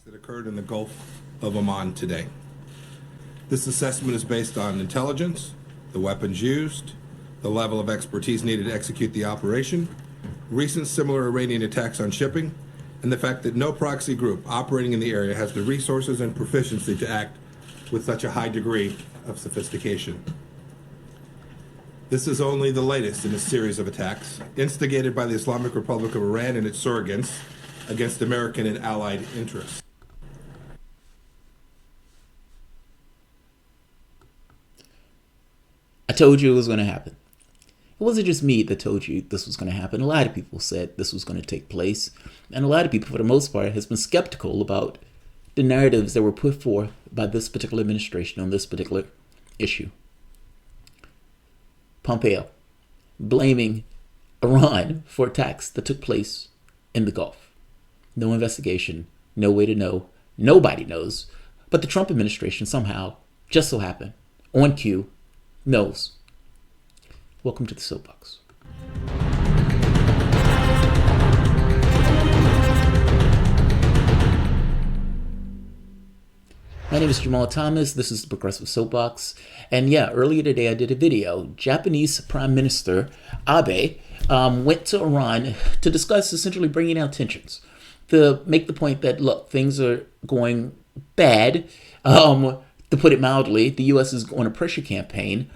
that occurred in the Gulf of Oman today. This assessment is based on intelligence, the weapons used, the level of expertise needed to execute the operation, recent similar Iranian attacks on shipping, and the fact that no proxy group operating in the area has the resources and proficiency to act with such a high degree of sophistication. This is only the latest in a series of attacks instigated by the Islamic Republic of Iran and its surrogates against American and allied interests. I told you it was going to happen. It wasn't just me that told you this was going to happen. A lot of people said this was going to take place. And a lot of people, for the most part, has been skeptical about the narratives that were put forth by this particular administration on this particular issue. Pompeo blaming Iran for attacks that took place in the Gulf. No investigation, no way to know. Nobody knows. But the Trump administration somehow, just so happened, on cue, knows. Welcome to the Soapbox. My name is Jamarl Thomas. This is the Progressive Soapbox. And yeah, earlier today I did a video. Japanese Prime Minister Abe went to Iran to discuss essentially bringing down tensions, to make the point that, look, things are going bad. To put it mildly, the U.S. is on a pressure campaign.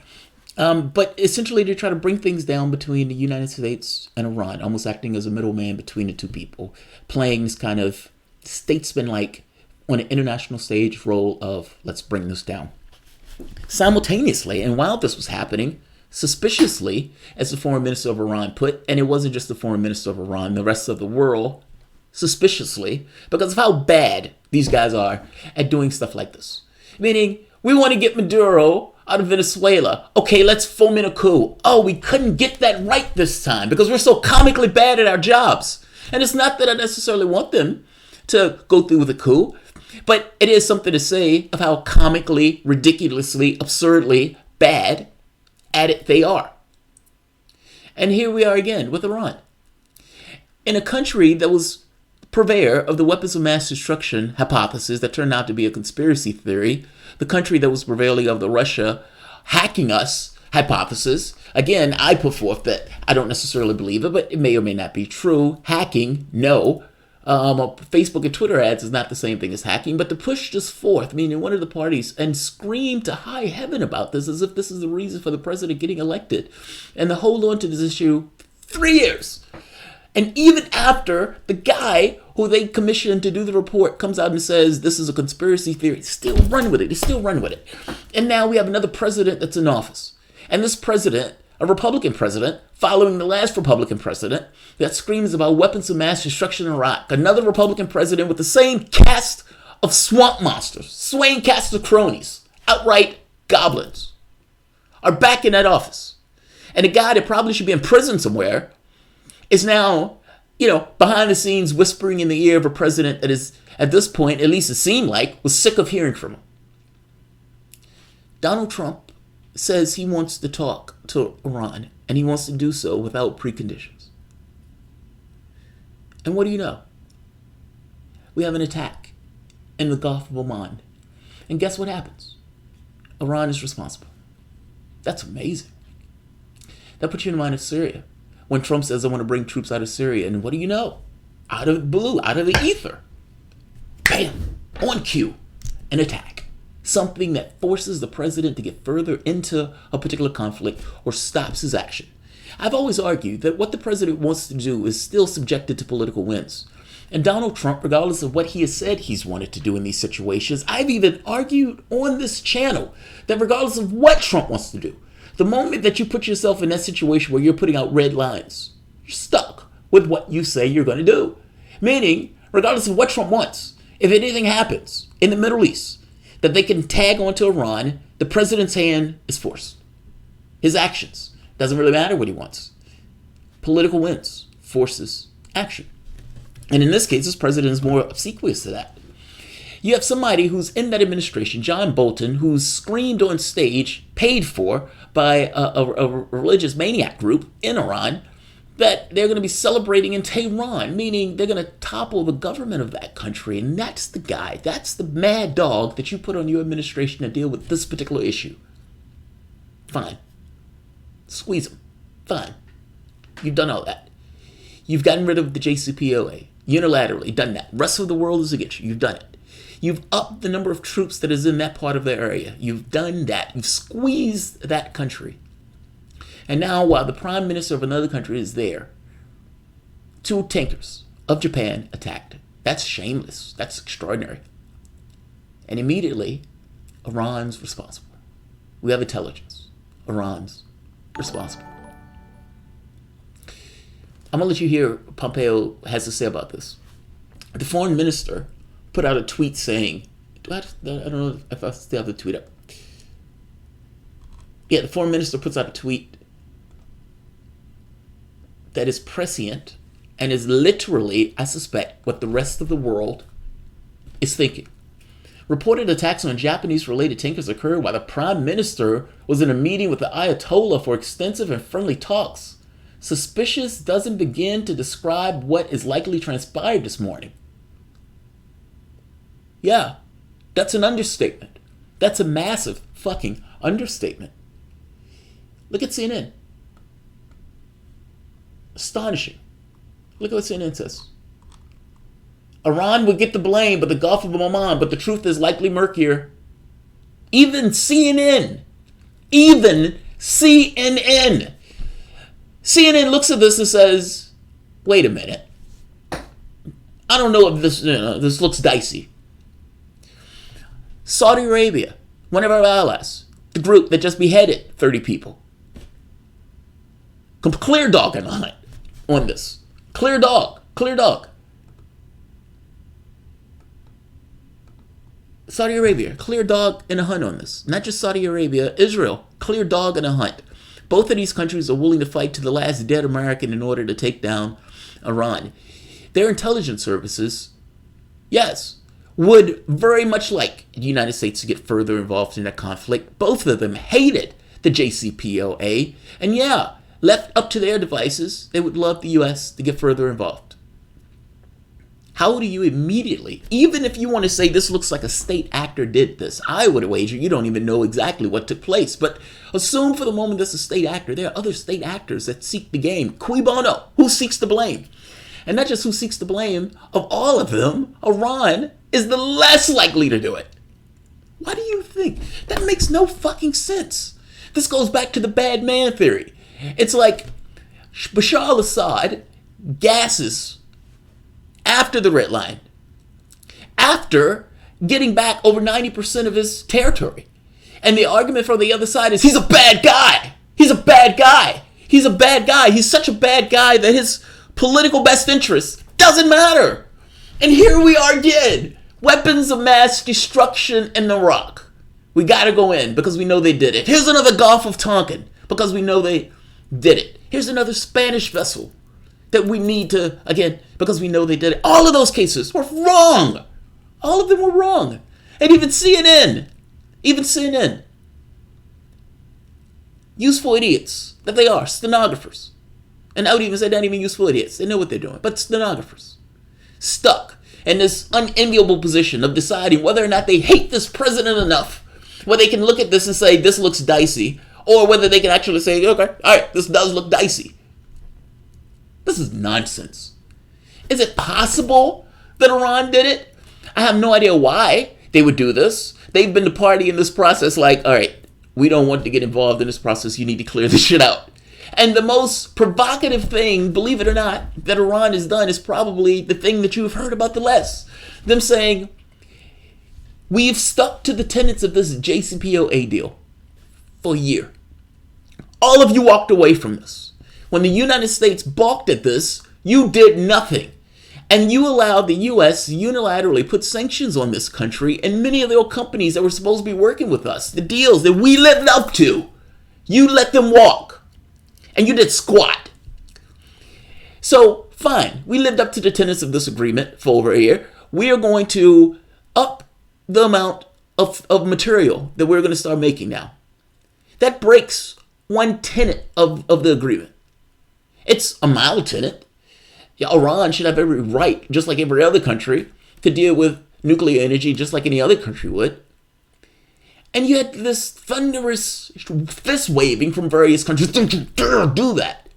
But essentially to try to bring things down between the United States and Iran, almost acting as a middleman between the two people, playing this kind of statesman-like, on an international stage role of let's bring this down. Simultaneously, and while this was happening, suspiciously, as the foreign minister of Iran put, and it wasn't just the foreign minister of Iran, the rest of the world, suspiciously, because of how bad these guys are at doing stuff like this. Meaning, we want to get Maduro out of Venezuela. Okay, let's foment a coup. Oh, we couldn't get that right this time because we're so comically bad at our jobs. And it's not that I necessarily want them to go through with a coup, but it is something to say of how comically, ridiculously, absurdly bad at it they are. And here we are again with Iran. In a country that was purveyor of the weapons of mass destruction hypothesis that turned out to be a conspiracy theory, the country that was prevailing of the Russia hacking us hypothesis. Again, I put forth that I don't necessarily believe it, but it may or may not be true. Hacking, no. Facebook and Twitter ads is not the same thing as hacking, but to push this forth, meaning one of the parties, and scream to high heaven about this as if this is the reason for the president getting elected, and to hold on to this issue 3 years. And even after the guy who they commissioned to do the report comes out and says this is a conspiracy theory, still run with it. They still run with it. And now we have another president that's in office. And this president, a Republican president, following the last Republican president, that screams about weapons of mass destruction in Iraq. Another Republican president with the same cast of swamp monsters, same cast of cronies, outright goblins, are back in that office. And a guy that probably should be in prison somewhere is now, behind the scenes whispering in the ear of a president that is, at this point, at least it seemed like, was sick of hearing from him. Donald Trump says he wants to talk to Iran, and he wants to do so without preconditions. And what do you know? We have an attack in the Gulf of Oman. And guess what happens? Iran is responsible. That's amazing. That puts you in mind of Syria. When Trump says, I want to bring troops out of Syria, and what do you know? Out of the blue, out of the ether, bam, on cue, an attack. Something that forces the president to get further into a particular conflict or stops his action. I've always argued that what the president wants to do is still subjected to political winds. And Donald Trump, regardless of what he has said he's wanted to do in these situations, I've even argued on this channel that regardless of what Trump wants to do, the moment that you put yourself in that situation where you're putting out red lines, you're stuck with what you say you're going to do. Meaning, regardless of what Trump wants, if anything happens in the Middle East that they can tag onto Iran, the president's hand is forced. His actions. Doesn't really matter what he wants. Political wins forces action. And in this case, this president is more obsequious to that. You have somebody who's in that administration, John Bolton, who's screamed on stage, paid for by a religious maniac group in Iran, that they're going to be celebrating in Tehran, meaning they're going to topple the government of that country. And that's the guy, that's the mad dog that you put on your administration to deal with this particular issue. Fine. Squeeze him. Fine. You've done all that. You've gotten rid of the JCPOA. Unilaterally done that. Rest of the world is against you. You've done it. You've upped the number of troops that is in that part of the area. You've done that. You've squeezed that country. And now, while the prime minister of another country is there, 2 tankers of Japan attacked. That's shameless. That's extraordinary. And immediately, Iran's responsible. We have intelligence. Iran's responsible. I'm going to let you hear what Pompeo has to say about this. The foreign minister put out a tweet saying, I don't know if I still have the tweet up. Yeah, the foreign minister puts out a tweet that is prescient and is literally, I suspect, what the rest of the world is thinking. Reported attacks on Japanese-related tankers occurred while the prime minister was in a meeting with the Ayatollah for extensive and friendly talks. Suspicious doesn't begin to describe what is likely transpired this morning. Yeah, that's an understatement. That's a massive fucking understatement. Look at CNN. Astonishing. Look at what CNN says. Iran would get the blame, but the Gulf of Oman, but the truth is likely murkier. Even CNN. CNN looks at this and says, wait a minute. I don't know if this looks dicey. Saudi Arabia, one of our allies, the group that just beheaded 30 people. Clear dog in the hunt on this. Clear dog. Saudi Arabia, clear dog in a hunt on this. Not just Saudi Arabia, Israel, clear dog in a hunt. Both of these countries are willing to fight to the last dead American in order to take down Iran. Their intelligence services, yes, would very much like the United States to get further involved in that conflict. Both of them hated the JCPOA. And yeah, left up to their devices, they would love the U.S. to get further involved. How do you immediately, even if you want to say this looks like a state actor did this, I would wager you don't even know exactly what took place, but assume for the moment this is a state actor. There are other state actors that seek the game. Cui bono? Who seeks the blame? And not just who seeks the blame, of all of them, Iran is the less likely to do it. Why do you think? That makes no fucking sense. This goes back to the bad man theory. It's like Bashar al-Assad gasses after the Red Line, after getting back over 90% of his territory. And the argument from the other side is he's a bad guy. He's such a bad guy that his political best interest doesn't matter. And here we are again. Weapons of mass destruction in Iraq. We got to go in because we know they did it. Here's another Gulf of Tonkin because we know they did it. Here's another Spanish vessel that we need to, again, because we know they did it. All of those cases were wrong. All of them were wrong. And even CNN, useful idiots that they are, stenographers. And I would even say not even useful idiots. They know what they're doing, but stenographers. Stuck in this unenviable position of deciding whether or not they hate this president enough, where they can look at this and say, this looks dicey, or whether they can actually say, okay, all right, this does look dicey. This is nonsense. Is it possible that Iran did it? I have no idea why they would do this. They've been the party in this process like, all right, we don't want to get involved in this process. You need to clear this shit out. And the most provocative thing, believe it or not, that Iran has done is probably the thing that you've heard about the less. Them saying, we've stuck to the tenets of this JCPOA deal for a year. All of you walked away from this. When the United States balked at this, you did nothing. And you allowed the U.S. unilaterally put sanctions on this country and many of their companies that were supposed to be working with us. The deals that we lived up to, you let them walk. And you did squat. So, fine. We lived up to the tenets of this agreement for over a year. We are going to up the amount of material that we're going to start making now. That breaks one tenet of the agreement. It's a mild tenet. Yeah, Iran should have every right, just like every other country, to deal with nuclear energy just like any other country would. And you had this thunderous fist waving from various countries. Don't you dare do that.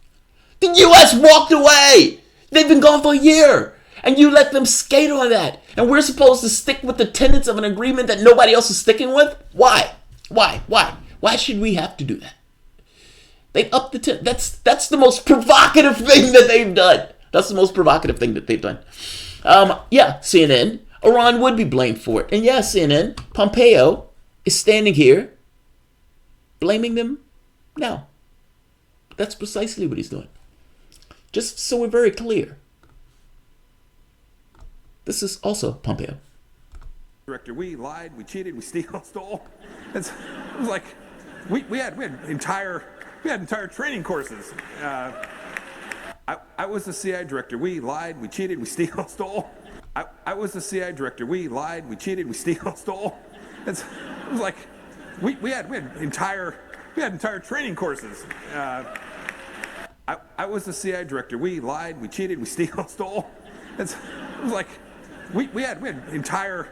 The U.S. walked away. They've been gone for a year. And you let them skate on that. And we're supposed to stick with the tenets of an agreement that nobody else is sticking with? Why? Why should we have to do that? They upped the that's the most provocative thing that they've done. That's the most provocative thing that they've done. Yeah, CNN. Iran would be blamed for it. And yeah, CNN, Pompeo is standing here blaming them now. That's precisely what he's doing. Just so we're very clear. This is also Pompeo. Director, we lied, we cheated, we stole. It was like we had entire training courses. I was the CIA director. We lied, we cheated, we stole. I was the CIA director. We lied, we cheated, we stole. It was like we had entire training courses. I was the CIA director. We lied, we cheated, we stole. It was like we had entire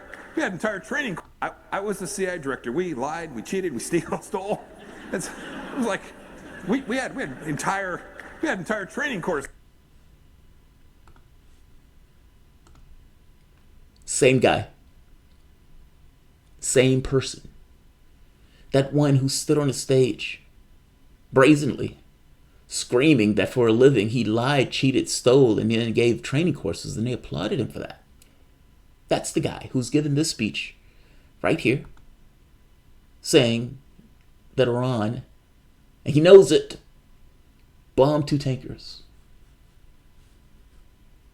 training. I was the CIA director. We lied, we cheated, we stole. It was like we had entire training course. Same guy. Same person. That one who stood on a stage brazenly screaming that for a living he lied, cheated, stole, and then gave training courses, and they applauded him for that. That's the guy who's given this speech right here saying that Iran, and he knows it, bombed 2 tankers.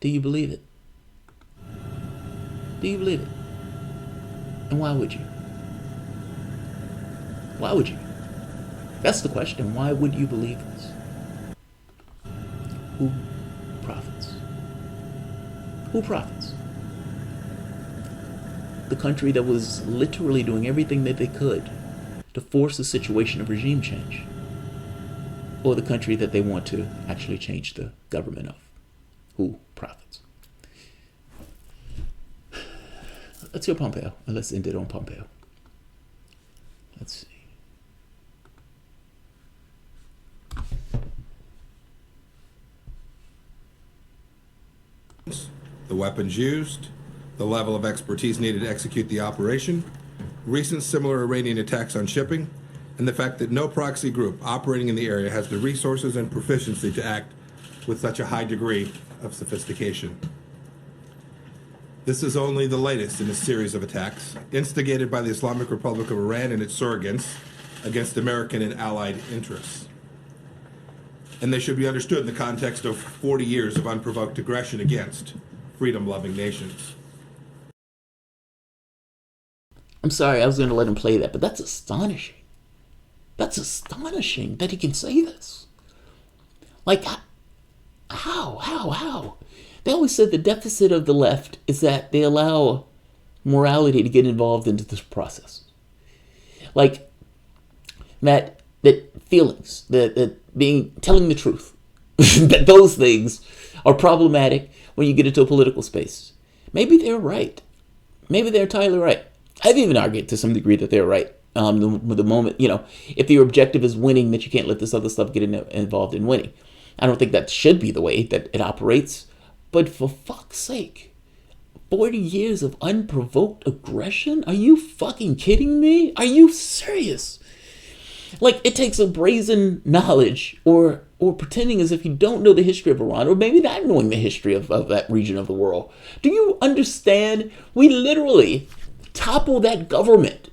Do you believe it? Do you believe it? And why would you? Why would you? That's the question. Why would you believe this? Who profits? Who profits? The country that was literally doing everything that they could to force a situation of regime change, or the country that they want to actually change the government of? Who profits? Let's hear Pompeo, and let's end it on Pompeo. Let's see. The weapons used, the level of expertise needed to execute the operation, recent similar Iranian attacks on shipping, and the fact that no proxy group operating in the area has the resources and proficiency to act with such a high degree of sophistication. This is only the latest in a series of attacks instigated by the Islamic Republic of Iran and its surrogates against American and allied interests. And they should be understood in the context of 40 years of unprovoked aggression against freedom-loving nations. I'm sorry, I was going to let him play that, but that's astonishing. That's astonishing that he can say this. Like, how? They always said the deficit of the left is that they allow morality to get involved into this process. Like, that feelings, that being, telling the truth, that those things are problematic when you get into a political space. Maybe they're right. Maybe they're entirely right. I've even argued to some degree that they're right. The moment, if your objective is winning, that you can't let this other stuff get involved in winning. I don't think that should be the way that it operates. But for fuck's sake, 40 years of unprovoked aggression? Are you fucking kidding me? Are you serious? Like, it takes a brazen knowledge or pretending as if you don't know the history of Iran, or maybe not knowing the history of that region of the world. Do you understand? We literally toppled that government.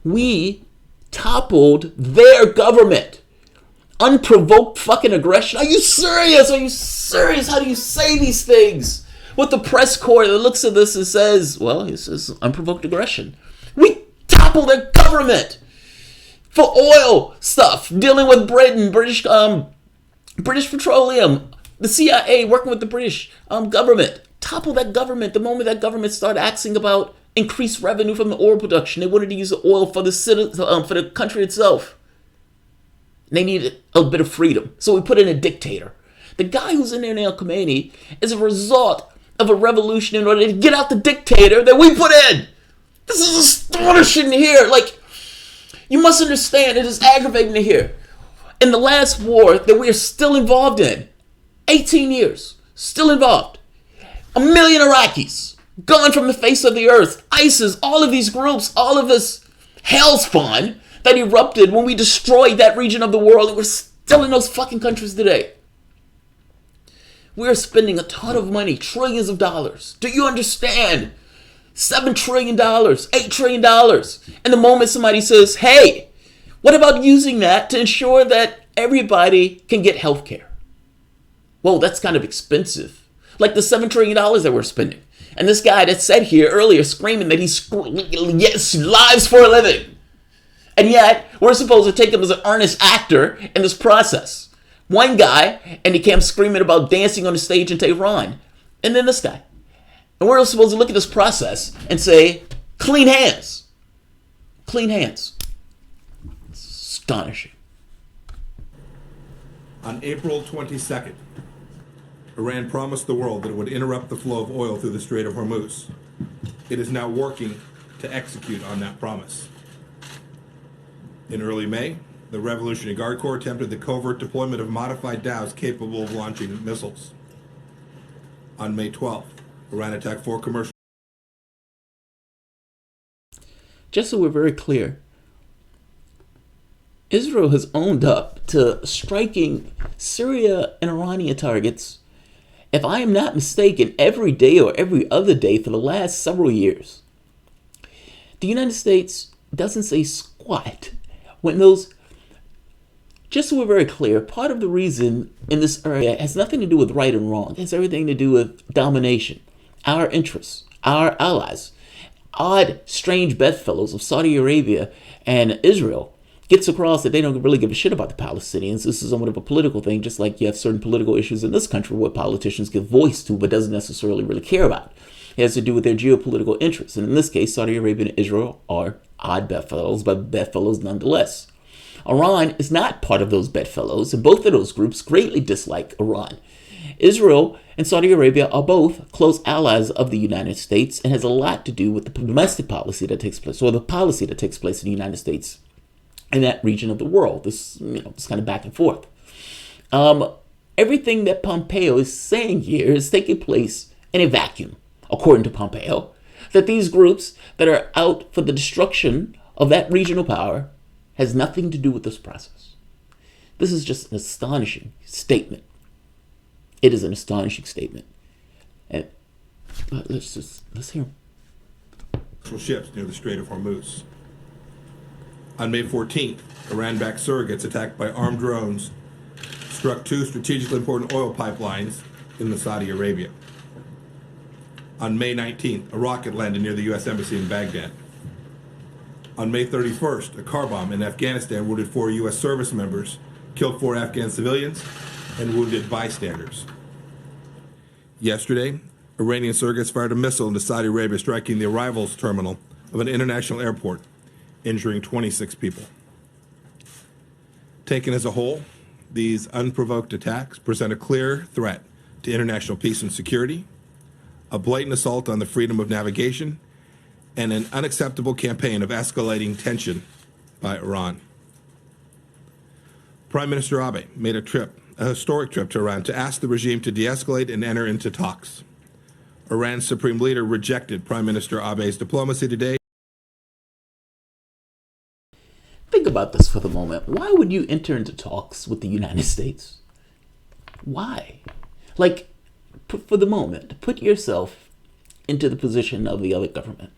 We toppled their government. Unprovoked fucking aggression? Are you serious? Are you serious? How do you say these things? With the press corps that looks at this and says, well, it says unprovoked aggression. We toppled their government for oil stuff, dealing with Britain, British Petroleum, the CIA working with the British government. Topple that government the moment that government started asking about increased revenue from the oil production. They wanted to use the oil for the country itself. They needed a bit of freedom. So we put in a dictator. The guy who's in there now, Khomeini, is a result of a revolution in order to get out the dictator that we put in. This is astonishing to hear. Like, you must understand, it is aggravating to hear. In the last war that we are still involved in, 18 years, still involved, 1 million Iraqis gone from the face of the earth, ISIS, all of these groups, all of this hellspawn that erupted when we destroyed that region of the world, and we're still in those fucking countries today. We're spending a ton of money, trillions of dollars. Do you understand? $7 trillion, $8 trillion. And the moment somebody says, hey, what about using that to ensure that everybody can get health care? Whoa, that's kind of expensive. Like the $7 trillion that we're spending. And this guy that said here earlier screaming that he's lives for a living. And yet, we're supposed to take him as an earnest actor in this process. One guy, and he came screaming about dancing on the stage in Tehran. And then this guy. And we're supposed to look at this process and say, clean hands. Clean hands. It's astonishing. On April 22nd, Iran promised the world that it would interrupt the flow of oil through the Strait of Hormuz. It is now working to execute on that promise. In early May, the Revolutionary Guard Corps attempted the covert deployment of modified dhows capable of launching missiles. On May 12th, Iran attacked 4 commercial. Just so we're very clear, Israel has owned up to striking Syria and Iranian targets, if I am not mistaken, every day or every other day for the last several years. The United States doesn't say squat when those. Just so we're very clear, part of the reason in this area has nothing to do with right and wrong. It has everything to do with domination, our interests, our allies. Odd, strange bedfellows of Saudi Arabia and Israel gets across that they don't really give a shit about the Palestinians. This is somewhat of a political thing, just like you have certain political issues in this country where politicians give voice to but doesn't necessarily really care about. It has to do with their geopolitical interests. And in this case, Saudi Arabia and Israel are odd bedfellows, but bedfellows nonetheless. Iran is not part of those bedfellows, and both of those groups greatly dislike Iran. Israel and Saudi Arabia are both close allies of the United States and has a lot to do with the domestic policy that takes place, or the policy that takes place in the United States in that region of the world. This kind of back and forth. Everything that Pompeo is saying here is taking place in a vacuum, according to Pompeo, that these groups that are out for the destruction of that regional power has nothing to do with this process. This is just an astonishing statement. It is an astonishing statement. And let's hear him. Ships near the Strait of Hormuz. On May 14th, Iran-backed surrogates attacked by armed drones struck 2 strategically important oil pipelines in the Saudi Arabia. On May 19th, a rocket landed near the U.S. Embassy in Baghdad. On May 31st, a car bomb in Afghanistan wounded 4 U.S. service members, killed 4 Afghan civilians, and wounded bystanders. Yesterday, Iranian surrogates fired a missile into Saudi Arabia, striking the arrivals terminal of an international airport, injuring 26 people. Taken as a whole, these unprovoked attacks present a clear threat to international peace and security, a blatant assault on the freedom of navigation, and an unacceptable campaign of escalating tension by Iran. Prime Minister Abe made a historic trip to Iran to ask the regime to de-escalate and enter into talks. Iran's supreme leader rejected Prime Minister Abe's diplomacy today. Think about this for the moment. Why would you enter into talks with the United States? Why? Like, for the moment, put yourself into the position of the other government.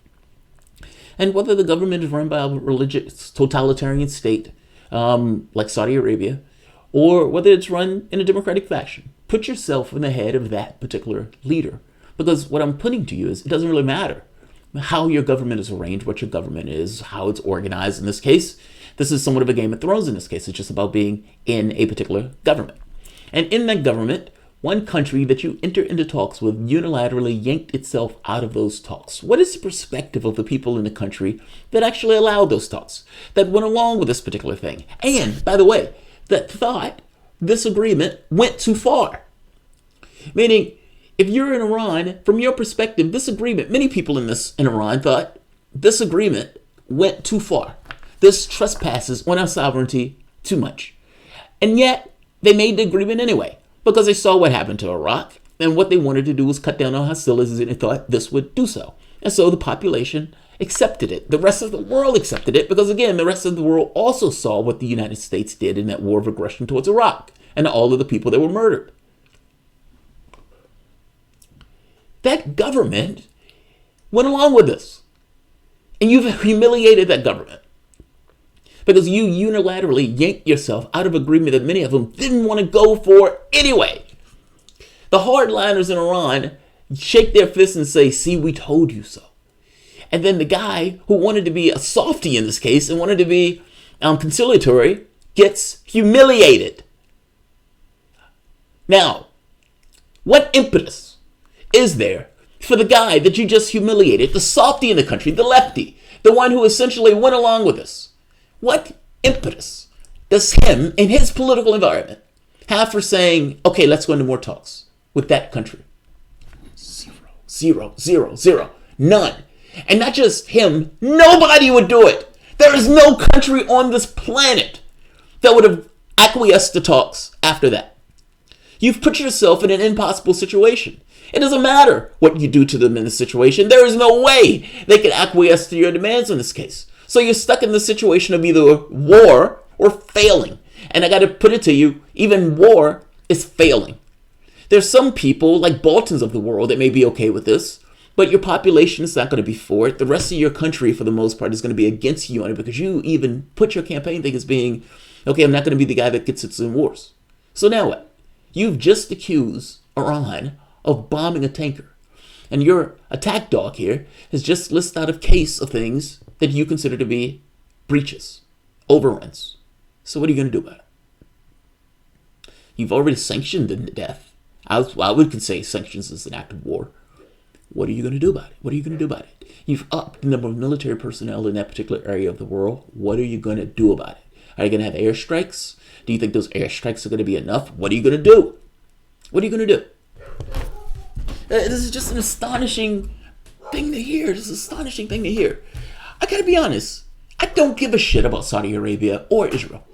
And whether the government is run by a religious totalitarian state, like Saudi Arabia, or whether it's run in a democratic fashion, put yourself in the head of that particular leader. Because what I'm putting to you is, it doesn't really matter how your government is arranged, what your government is, how it's organized. In this case, this is somewhat of a Game of Thrones in this case. It's just about being in a particular government. And in that government, one country that you enter into talks with unilaterally yanked itself out of those talks. What is the perspective of the people in the country that actually allowed those talks, that went along with this particular thing? And, by the way, that thought this agreement went too far. Meaning, if you're in Iran, from your perspective, this agreement, many people in Iran thought this agreement went too far. This trespasses on our sovereignty too much. And yet, they made the agreement anyway, because they saw what happened to Iraq, and what they wanted to do was cut down on hostilities, and they thought this would do so. And so the population accepted it. The rest of the world accepted it, because again, the rest of the world also saw what the United States did in that war of aggression towards Iraq, and all of the people that were murdered. That government went along with this. And you've humiliated that government, because you unilaterally yanked yourself out of agreement that many of them didn't want to go for anyway. The hardliners in Iran shake their fists and say, see, we told you so. And then the guy who wanted to be a softie in this case and wanted to be conciliatory gets humiliated. Now, what impetus is there for the guy that you just humiliated, the softie in the country, the lefty, the one who essentially went along with this? What impetus does him in his political environment have for saying, okay, let's go into more talks with that country? Zero. None. And not just him, nobody would do it. There is no country on this planet that would have acquiesced to talks after that. You've put yourself in an impossible situation. It doesn't matter what you do to them in this situation. There is no way they can acquiesce to your demands in this case. So you're stuck in the situation of either war or failing. And I got to put it to you, even war is failing. There's some people, like Boltons of the world, that may be okay with this, but your population is not going to be for it. The rest of your country, for the most part, is going to be against you on it, because you even put your campaign thing as being, okay, I'm not going to be the guy that gets us in wars. So now what? You've just accused Iran of bombing a tanker. And your attack dog here has just listed out a case of things that you consider to be breaches, overruns. So what are you going to do about it? You've already sanctioned them to death. I would say sanctions is an act of war. What are you going to do about it? You've upped the number of military personnel in that particular area of the world. What are you going to do about it? Are you going to have airstrikes? Do you think those airstrikes are going to be enough? What are you going to do? This is just an astonishing thing to hear. I got to be honest. I don't give a shit about Saudi Arabia or Israel.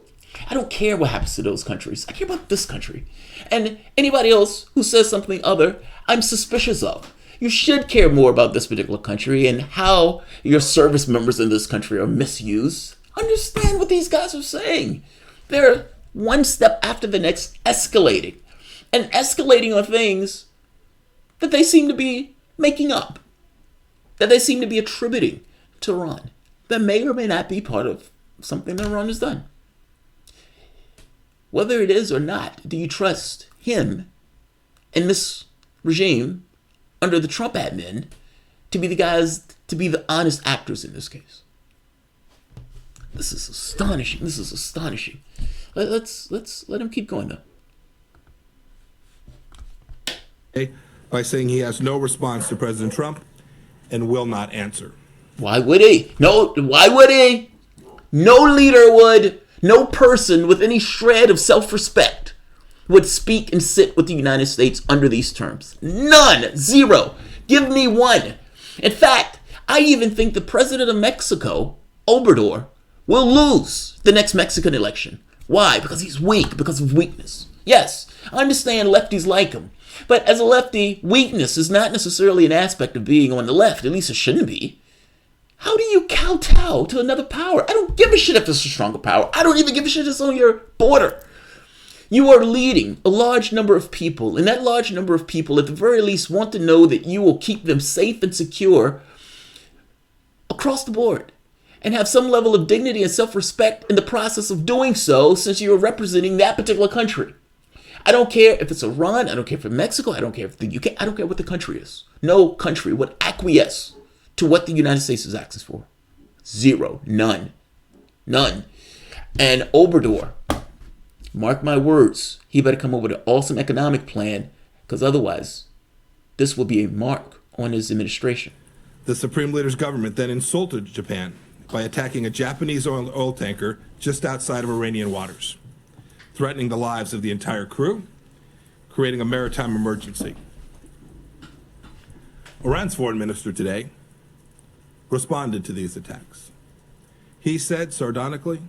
I don't care what happens to those countries. I care about this country. And anybody else who says something other, I'm suspicious of. You should care more about this particular country and how your service members in this country are misused. Understand what these guys are saying. They're one step after the next escalating. And escalating on things that they seem to be making up. That they seem to be attributing to Iran. That may or may not be part of something that Iran has done. Whether it is or not, do you trust him and this regime under the Trump admin to be the guys, to be the honest actors in this case? This is astonishing. Let's let him keep going though. By saying he has no response to President Trump and will not answer. Why would he? No, why would he? No leader would. No person with any shred of self-respect would speak and sit with the United States under these terms. None. Zero. Give me one. In fact, I even think the president of Mexico, Obrador, will lose the next Mexican election. Why? Because he's weak, because of weakness. Yes, I understand lefties like him. But as a lefty, weakness is not necessarily an aspect of being on the left. At least it shouldn't be. How do you kowtow to another power? I don't give a shit if it's a stronger power. I don't even give a shit if it's on your border. You are leading a large number of people, and that large number of people at the very least want to know that you will keep them safe and secure across the board and have some level of dignity and self-respect in the process of doing so, since you're representing that particular country. I don't care if it's Iran, I don't care if it's Mexico, I don't care if the UK, I don't care what the country is. No country would acquiesce to what the United States is asking for. Zero. None. And Obrador, mark my words, he better come up with an awesome economic plan, because otherwise, this will be a mark on his administration. The Supreme Leader's government then insulted Japan by attacking a Japanese oil tanker just outside of Iranian waters. threatening the lives of the entire crew, creating a maritime emergency. Iran's foreign minister today responded to these attacks. He said sardonically,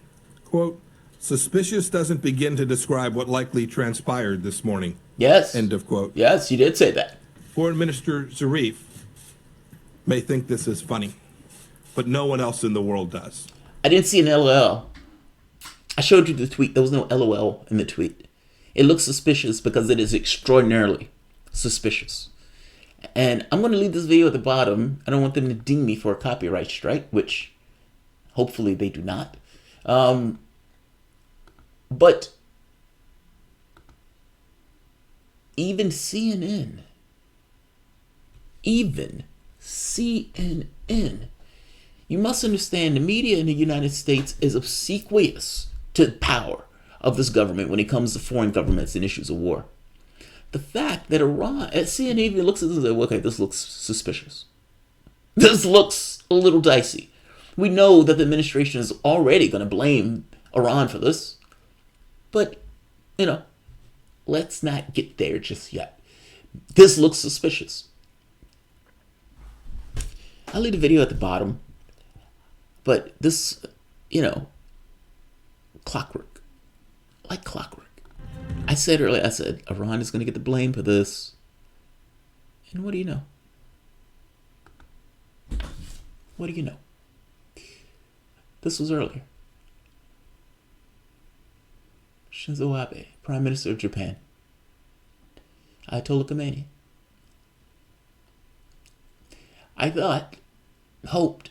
quote, "Suspicious doesn't begin to describe what likely transpired this morning." Yes. End of quote. Yes, you did say that. Foreign Minister Zarif may think this is funny, but no one else in the world does. I didn't see an LOL. I showed you the tweet. There was no LOL in the tweet. It looks suspicious because it is extraordinarily suspicious. And I'm going to leave this video at the bottom. I don't want them to ding me for a copyright strike, which hopefully they do not. But even CNN, you must understand the media in the United States is obsequious to the power of this government when it comes to foreign governments and issues of war. The fact that Iran, CNN even looks at this and says, okay, this looks suspicious. This looks a little dicey. We know that the administration is already going to blame Iran for this. But, let's not get there just yet. This looks suspicious. I'll leave the video at the bottom. But this, clockwork. Like clockwork. I said earlier, Iran is going to get the blame for this. And what do you know? What do you know? This was earlier. Shinzo Abe, Prime Minister of Japan. Ayatollah Khomeini. I hoped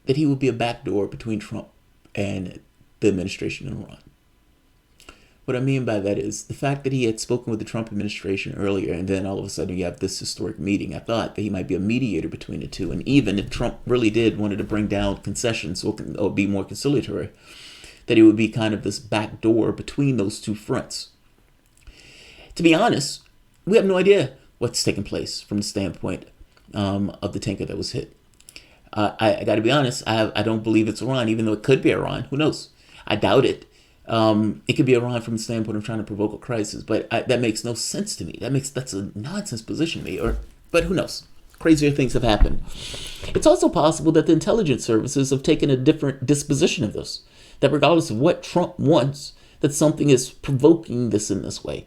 that he would be a backdoor between Trump and the administration in Iran. What I mean by that is the fact that he had spoken with the Trump administration earlier, and then all of a sudden you have this historic meeting. I thought that he might be a mediator between the two. And even if Trump really wanted to bring down concessions or be more conciliatory, that it would be kind of this back door between those two fronts. To be honest, we have no idea what's taking place from the standpoint of the tanker that was hit. I got to be honest, I don't believe it's Iran, even though it could be Iran. Who knows? I doubt it. It could be Iran from the standpoint of trying to provoke a crisis, but that makes no sense to me. That's a nonsense position to me. But who knows? Crazier things have happened. It's also possible that the intelligence services have taken a different disposition of this. That regardless of what Trump wants, that something is provoking this in this way.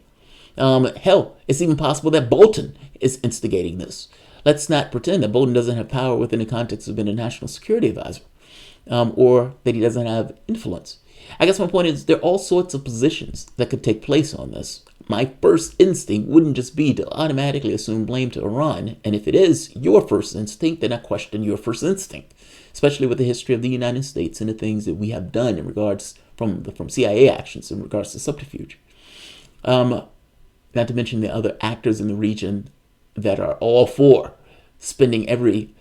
Hell, it's even possible that Bolton is instigating this. Let's not pretend that Bolton doesn't have power within the context of being a national security advisor, or that he doesn't have influence. I guess my point is there are all sorts of positions that could take place on this. My first instinct wouldn't just be to automatically assume blame to Iran. And if it is your first instinct, then I question your first instinct, especially with the history of the United States and the things that we have done in regards from CIA actions in regards to subterfuge. Not to mention the other actors in the region that are all for spending every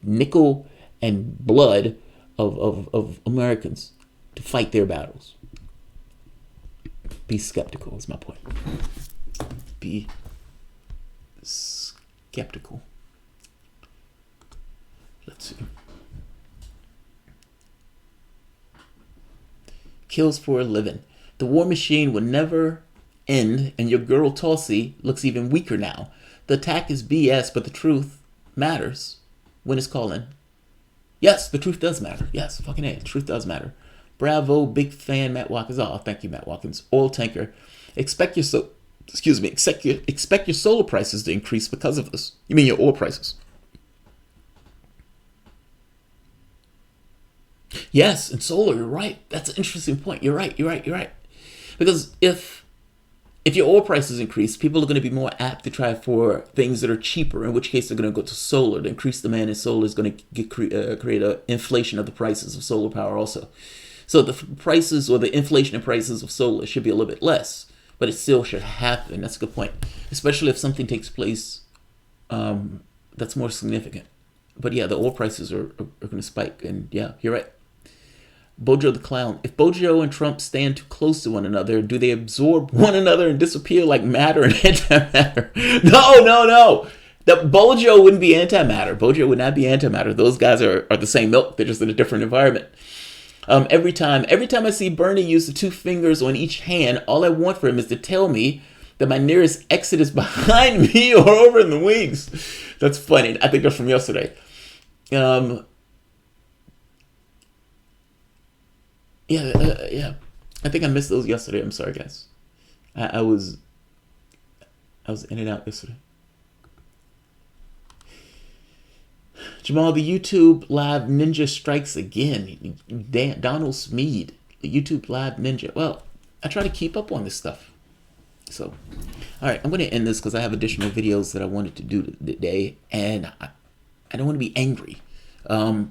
nickel and blood of Americans to fight their battles. Be skeptical is my point. Be skeptical. Let's see. Kills for a living. The war machine will never end, and your girl Tulsi looks even weaker now. The attack is BS, but the truth matters when it's calling. Yes, the truth does matter. Yes, fucking A. The truth does matter. Bravo, big fan, Matt Watkins. Oh, thank you, Matt Watkins. Oil tanker. Expect your solar prices to increase because of this. You mean your oil prices? Yes, and solar, you're right. That's an interesting point. You're right. Because if your oil prices increase, people are going to be more apt to try for things that are cheaper, in which case they're going to go to solar. The increased demand in solar is going to create an inflation of the prices of solar power also. So the prices or the inflation in prices of solar should be a little bit less, but it still should happen. That's a good point, especially if something takes place that's more significant. But yeah, the oil prices are going to spike, and yeah, you're right. Bojo the Clown. If Bojo and Trump stand too close to one another, do they absorb one another and disappear like matter and antimatter? No. The Bojo wouldn't be antimatter. Bojo would not be antimatter. Those guys are the same milk. They're just in a different environment. Every time I see Bernie use the 2 fingers on each hand, all I want for him is to tell me that my nearest exit is behind me or over in the wings. That's funny. I think that's from yesterday. Yeah. I think I missed those yesterday. I'm sorry, guys. I was in and out yesterday. Jamal, the YouTube Live Ninja strikes again. Donald Smead, the YouTube Live Ninja. Well, I try to keep up on this stuff. So, all right, I'm going to end this because I have additional videos that I wanted to do today, and I don't want to be angry. I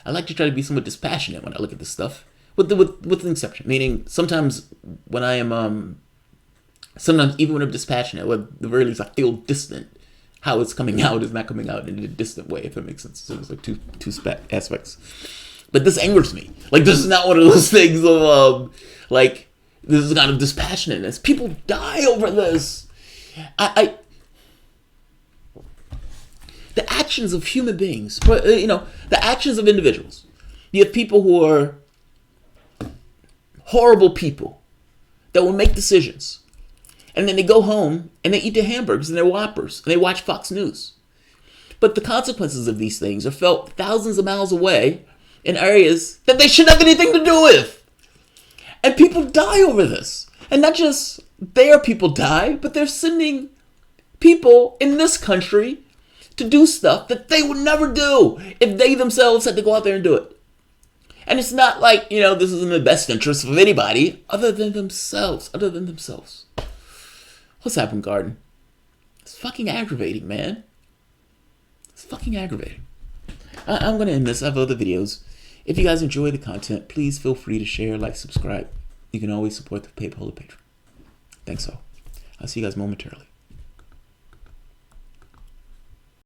like to try to be somewhat dispassionate when I look at this stuff, with an exception. Meaning, sometimes when I am, sometimes even when I'm dispassionate, or at the very least I feel distant, how it's coming out is not coming out in a distant way, if it makes sense. So there's like two aspects. But this angers me. Like, this is not one of those things of, like, this is kind of dispassionateness. People die over this. The actions of human beings, the actions of individuals. You have people who are horrible people that will make decisions. And then they go home and they eat their hamburgers and their Whoppers and they watch Fox News. But the consequences of these things are felt thousands of miles away in areas that they shouldn't have anything to do with. And people die over this. And not just their people die, but they're sending people in this country to do stuff that they would never do if they themselves had to go out there and do it. And it's not like, this is in the best interest of anybody other than themselves. What's happened, Garden? It's fucking aggravating, man. It's fucking aggravating. I'm going to end this. I have other videos. If you guys enjoy the content, please feel free to share, like, subscribe. You can always support the PayPal or Patreon. Thanks all. I'll see you guys momentarily.